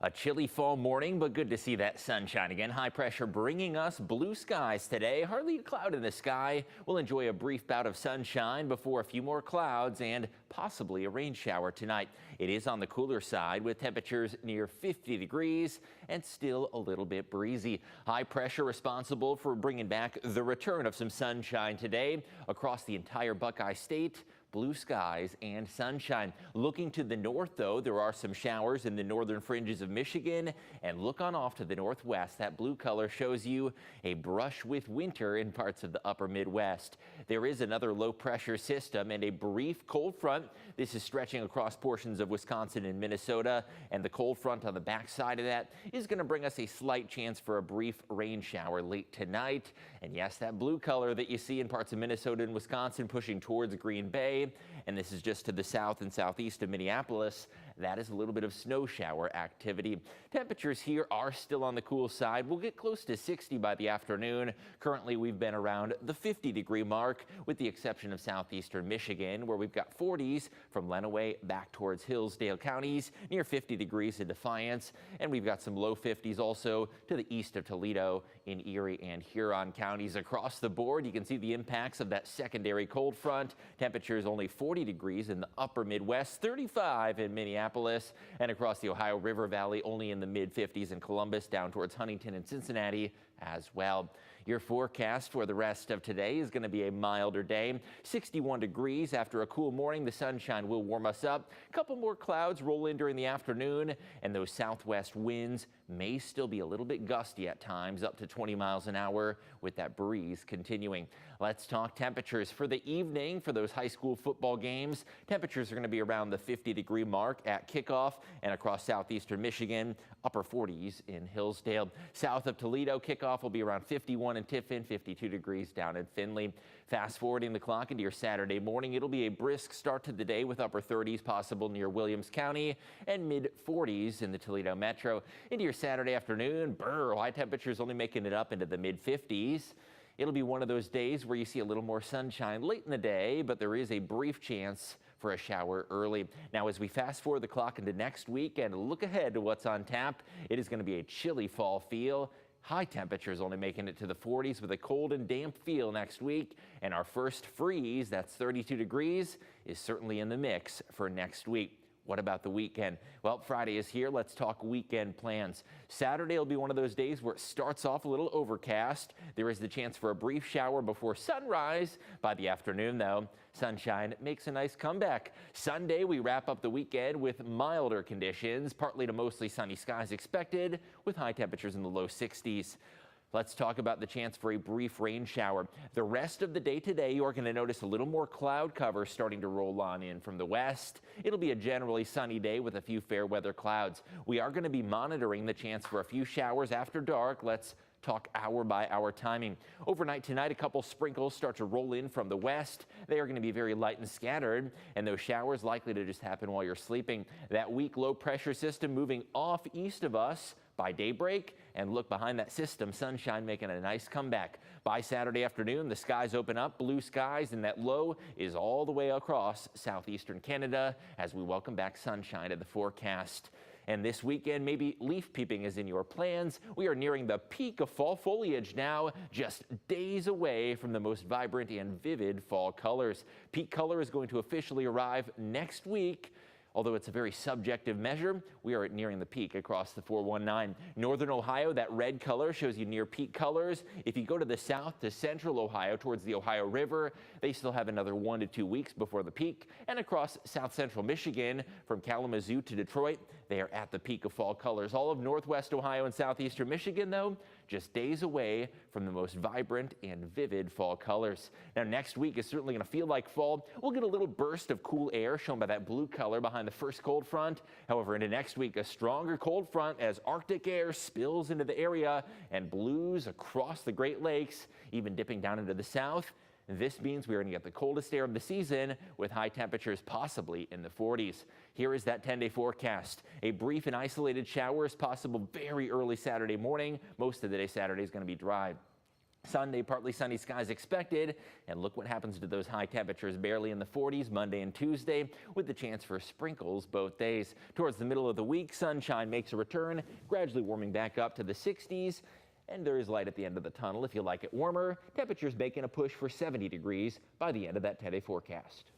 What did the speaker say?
A chilly fall morning, but good to see that sunshine again. High pressure bringing us blue skies today. Hardly a cloud in the sky. We'll enjoy a brief bout of sunshine before a few more clouds and possibly a rain shower tonight. It is on the cooler side with temperatures near 50 degrees and still a little bit breezy. High pressure responsible for bringing back the return of some sunshine today across the entire Buckeye State. Blue skies and sunshine. Looking to the north, though, there are some showers in the northern fringes of Michigan. And look on off to the northwest. That blue color shows you a brush with winter in parts of the upper Midwest. There is another low pressure system and a brief cold front. This is stretching across portions of Wisconsin and Minnesota. And the cold front on the backside of that is going to bring us a slight chance for a brief rain shower late tonight. And yes, that blue color that you see in parts of Minnesota and Wisconsin pushing towards Green Bay. And this is just to the south and southeast of Minneapolis. That is a little bit of snow shower activity. Temperatures here are still on the cool side. We'll get close to 60 by the afternoon. Currently, we've been around the 50-degree mark, with the exception of southeastern Michigan, where we've got 40s from Lenawee back towards Hillsdale counties, near 50 degrees in Defiance. And we've got some low 50s also to the east of Toledo in Erie and Huron counties. Across the board, you can see the impacts of that secondary cold front. Temperatures only 40 degrees in the upper Midwest, 35 in Minneapolis, and across the Ohio River Valley only in the mid-50s in Columbus, down towards Huntington and Cincinnati as well. Your forecast for the rest of today is going to be a milder day. 61 degrees after a cool morning. The sunshine will warm us up. A couple more clouds roll in during the afternoon, and those southwest winds may still be a little bit gusty at times, up to 20 miles an hour with that breeze continuing. Let's talk temperatures for the evening for those high school football games. Temperatures are going to be around the 50-degree mark at kickoff and across southeastern Michigan, upper 40s in Hillsdale. South of Toledo, kickoff will be around 51 in Tiffin, 52 degrees down in Findlay. Fast forwarding the clock into your Saturday morning, it'll be a brisk start to the day with upper 30s possible near Williams County and mid 40s in the Toledo metro. Into your Saturday afternoon, high temperatures only making it up into the mid 50s. It'll be one of those days where you see a little more sunshine late in the day, but there is a brief chance for a shower early. Now, as we fast forward the clock into next week and look ahead to what's on tap, it is going to be a chilly fall feel. High temperatures only making it to the 40s with a cold and damp feel next week. And our first freeze, that's 32 degrees, is certainly in the mix for next week. What about the weekend? Well, Friday is here. Let's talk weekend plans. Saturday will be one of those days where it starts off a little overcast. There is the chance for a brief shower before sunrise. By the afternoon, though, sunshine makes a nice comeback. Sunday, we wrap up the weekend with milder conditions, partly to mostly sunny skies expected, with high temperatures in the low 60s. Let's talk about the chance for a brief rain shower. The rest of the day today, you're going to notice a little more cloud cover starting to roll on in from the west. It'll be a generally sunny day with a few fair weather clouds. We are going to be monitoring the chance for a few showers after dark. Let's talk hour by hour timing. Overnight tonight, a couple sprinkles start to roll in from the west. They are going to be very light and scattered, and those showers likely to just happen while you're sleeping. That weak low pressure system moving off east of us by daybreak, and look behind that system, sunshine making a nice comeback. By Saturday afternoon, the skies open up, blue skies, and that low is all the way across southeastern Canada as we welcome back sunshine to the forecast. And this weekend, maybe leaf peeping is in your plans. We are nearing the peak of fall foliage now, just days away from the most vibrant and vivid fall colors. Peak color is going to officially arrive next week. Although it's a very subjective measure, we are nearing the peak across the 419. Northern Ohio, that red color shows you near peak colors. If you go to the south to central Ohio towards the Ohio River, they still have another 1 to 2 weeks before the peak. And across south central Michigan, from Kalamazoo to Detroit, they are at the peak of fall colors. All of northwest Ohio and southeastern Michigan, though, just days away from the most vibrant and vivid fall colors. Now, next week is certainly going to feel like fall. We'll get a little burst of cool air shown by that blue color behind the first cold front. However, into next week, a stronger cold front as Arctic air spills into the area and blows across the Great Lakes, even dipping down into the south. This means we are going to get the coldest air of the season with high temperatures possibly in the 40s. Here is that 10-day forecast. A brief and isolated shower is possible very early Saturday morning. Most of the day Saturday is going to be dry. Sunday, partly sunny skies expected, and look what happens to those high temperatures, barely in the 40s Monday and Tuesday, with the chance for sprinkles both days. Towards the middle of the week, sunshine makes a return, gradually warming back up to the 60s, and there is light at the end of the tunnel if you like it warmer. Temperatures making a push for 70 degrees by the end of that 10-day forecast.